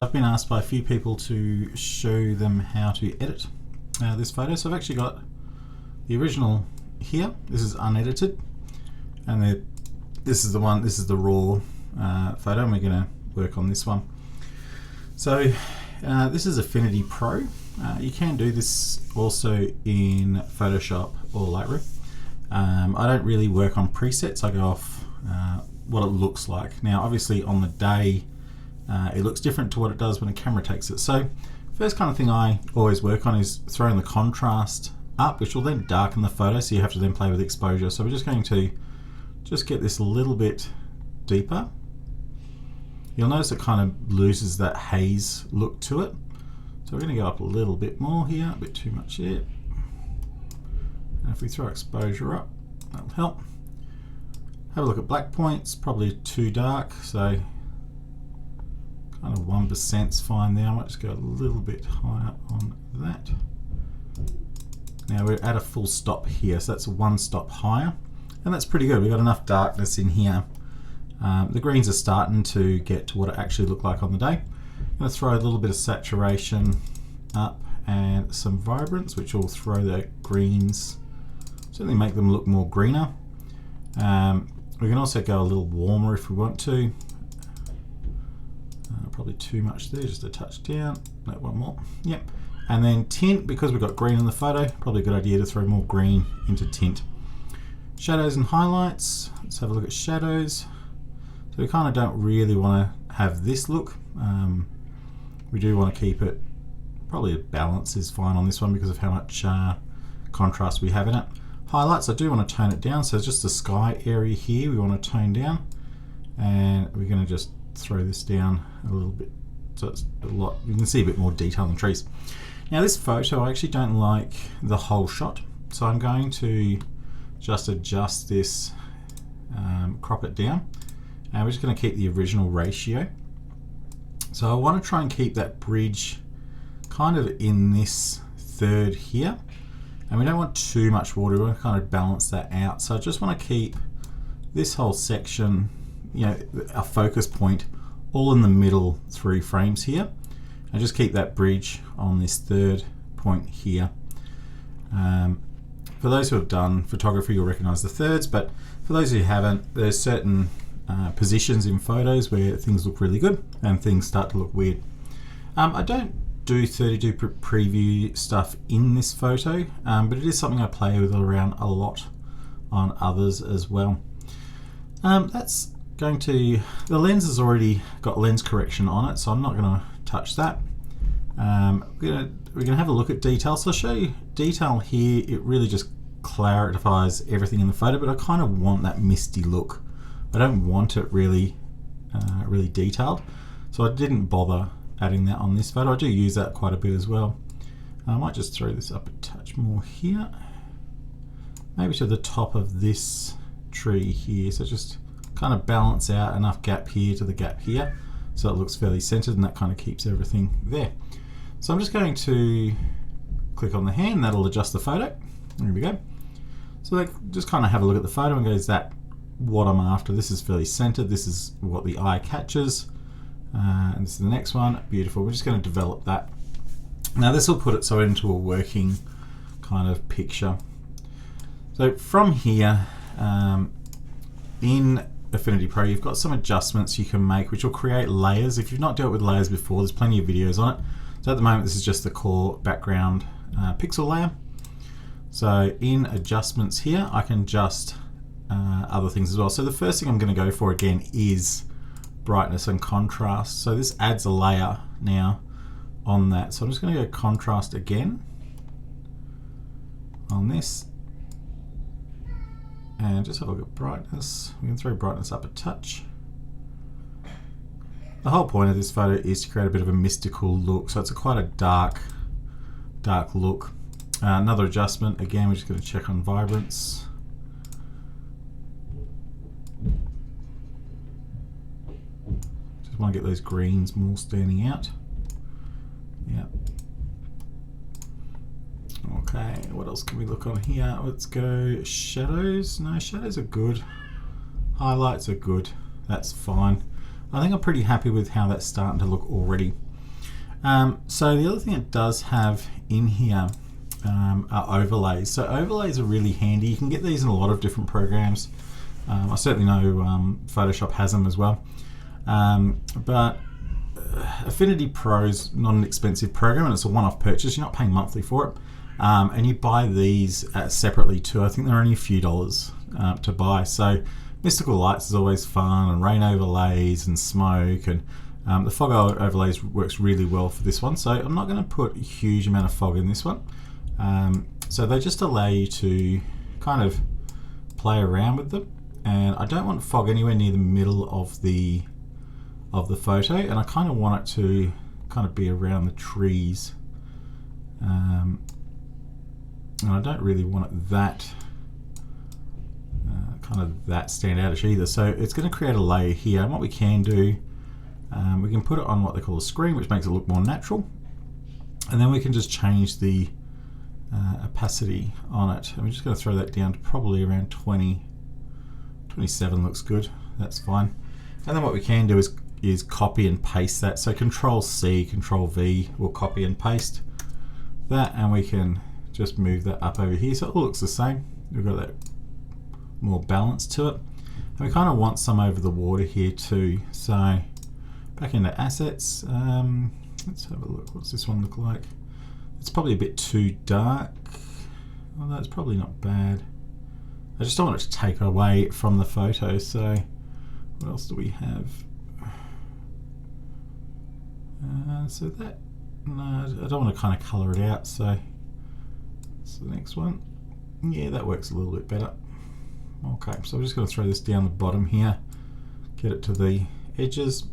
I've been asked by a few people to show them how to edit this photo. So I've actually got the original here. This is unedited, and this is the one. This is the raw photo, and we're going to work on this one. So this is Affinity Pro. You can do this also in Photoshop or Lightroom. I don't really work on presets. I go off what it looks like. Now, obviously, on the day, it looks different to what it does when a camera takes it. So first kind of thing I always work on is throwing the contrast up, which will then darken the photo, so you have to then play with exposure. So we're just going to get this a little bit deeper. You'll notice it kind of loses that haze look to it. So we're going to go up a little bit more here, a bit too much here. And if we throw exposure up, that'll help. Have a look at black points, probably too dark, so kind of 1% is fine there. I might just go a little bit higher on that. Now we're at a full stop here, so that's one stop higher, and that's pretty good. We've got enough darkness in here. The greens are starting to get to what it actually looked like on the day. I'm going to throw a little bit of saturation up and some vibrance, which will throw the greens, certainly make them look more greener. We can also go a little warmer if we want to. Probably too much there, just a touch down. No, one more. Yep. And then tint, because we've got green in the photo, probably a good idea to throw more green into tint. Shadows and highlights. Let's have a look at shadows. So we kind of don't really want to have this look. We do want to keep it, probably a balance is fine on this one because of how much contrast we have in it. Highlights, I do want to tone it down, so just the sky area here we want to tone down, and we're going to just throw this down a little bit so it's a lot, you can see a bit more detail in the trees. Now this photo, I actually don't like the whole shot, so I'm going to just adjust this, crop it down, and we're just going to keep the original ratio. So I want to try and keep that bridge kind of in this third here, and we don't want too much water. We want to kind of balance that out. So I just want to keep this whole section, you know, a focus point all in the middle 3 frames here, and just keep that bridge on this third point here. For those who have done photography, you'll recognize the thirds, but for those who haven't, there's certain positions in photos where things look really good and things start to look weird. I don't do 32 preview stuff in this photo, but it is something I play with around a lot on others as well. That's going to, the lens has already got lens correction on it, so I'm not going to touch that. We're going to have a look at detail. So I'll show you detail here. It really just clarifies everything in the photo, but I kind of want that misty look. I don't want it really really detailed, so I didn't bother adding that on this photo. I do use that quite a bit as well. I might just throw this up a touch more here, maybe to the top of this tree here, so just kind of balance out enough gap here to the gap here so it looks fairly centered, and that kind of keeps everything there. So I'm just going to click on the hand, that'll adjust the photo. There we go. So just kind of have a look at the photo and go, is that what I'm after? This is fairly centered, this is what the eye catches, and this is the next one. Beautiful. We're just going to develop that. Now this will put it so into a working kind of picture. So from here, in Affinity Pro, you've got some adjustments you can make which will create layers. If you've not dealt with layers before, there's plenty of videos on it. So at the moment this is just the core background pixel layer. So in adjustments here, I can adjust other things as well. So the first thing I'm going to go for again is brightness and contrast. So this adds a layer now on that. So I'm just going to go contrast again on this, and just have a look at brightness. We can throw brightness up a touch. The whole point of this photo is to create a bit of a mystical look, so it's quite a dark look. Another adjustment, again, we're just going to check on vibrance. Just want to get those greens more standing out. Yeah. Okay, what else can we look on here? Let's go shadows. No, shadows are good. Highlights are good. That's fine. I think I'm pretty happy with how that's starting to look already. So the other thing it does have in here are overlays. So overlays are really handy. You can get these in a lot of different programs. I certainly know Photoshop has them as well. But Affinity Pro is not an expensive program, and it's a one-off purchase. You're not paying monthly for it. And you buy these separately too. I think they're only a few dollars to buy. So mystical lights is always fun, and rain overlays and smoke, and the fog overlays works really well for this one. So I'm not going to put a huge amount of fog in this one. So they just allow you to kind of play around with them, and I don't want fog anywhere near the middle of the photo, and I kind of want it to kind of be around the trees, and I don't really want it that kind of that standoutish either. So it's going to create a layer here, and what we can do, we can put it on what they call a screen, which makes it look more natural, and then we can just change the opacity on it, and we're just going to throw that down to probably around 20. 27 looks good, that's fine. And then what we can do is copy and paste that. So Control C, Control V will copy and paste that, and we can just move that up over here so it all looks the same. We've got that more balance to it, and we kind of want some over the water here too. So back into assets, let's have a look. What's this one look like? It's probably a bit too dark, although it's probably not bad. I just don't want it to take away from the photo. So what else do we have? So that, no, I don't want to kind of colour it out, so that's the next one. Yeah, that works a little bit better. Okay, so I'm just going to throw this down the bottom here, get it to the edges.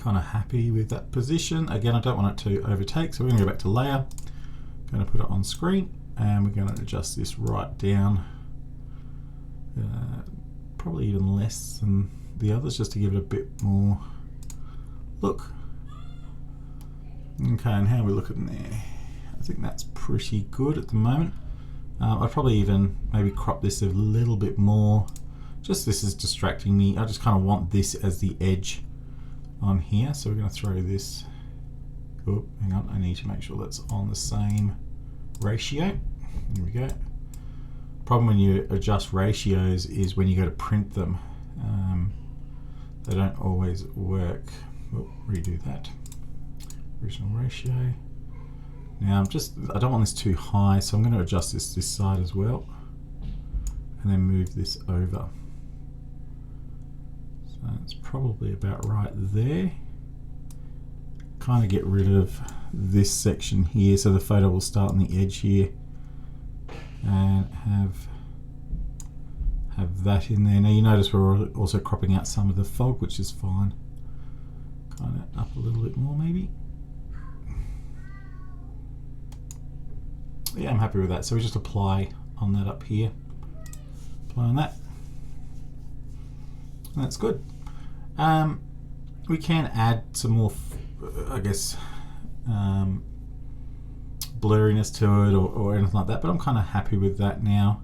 Kind of happy with that position. Again, I don't want it to overtake, so we're going to go back to layer, going to put it on screen, and we're going to adjust this right down, probably even less than the others, just to give it a bit more look. Okay, and how are we looking there? I think that's pretty good at the moment. I'd probably even maybe crop this a little bit more. Just this is distracting me. I just kind of want this as the edge on here, so we're going to throw this. Oh, hang on, I need to make sure that's on the same ratio. Here we go. Problem when you adjust ratios is when you go to print them, they don't always work. Oh, redo that. Original ratio. Now I don't want this too high, so I'm going to adjust this side as well, and then move this over. So it's probably about right there. Kind of get rid of this section here, so the photo will start on the edge here, and have that in there. Now you notice we're also cropping out some of the fog, which is fine. Kind of up a little bit more maybe. Yeah, I'm happy with that. So we just apply on that up here. Apply on that. And that's good. We can add some more, I guess, blurriness to it or anything like that, but I'm kind of happy with that now.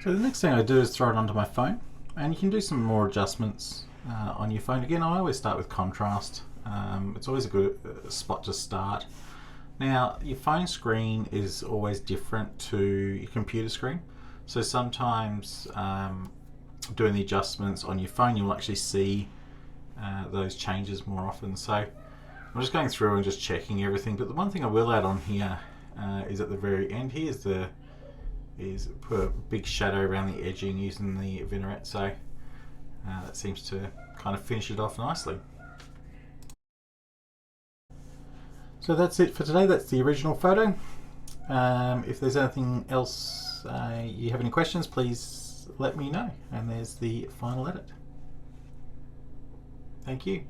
So the next thing I do is throw it onto my phone, and you can do some more adjustments on your phone. Again, I always start with contrast. It's always a good spot to start. Now, your phone screen is always different to your computer screen. So sometimes doing the adjustments on your phone, you'll actually see those changes more often. So I'm just going through and just checking everything. But the one thing I will add on here is at the very end here is put a big shadow around the edging using the vignette. So that seems to kind of finish it off nicely. So that's it for today. That's the original photo. If there's anything else you have any questions, please let me know. And there's the final edit. Thank you.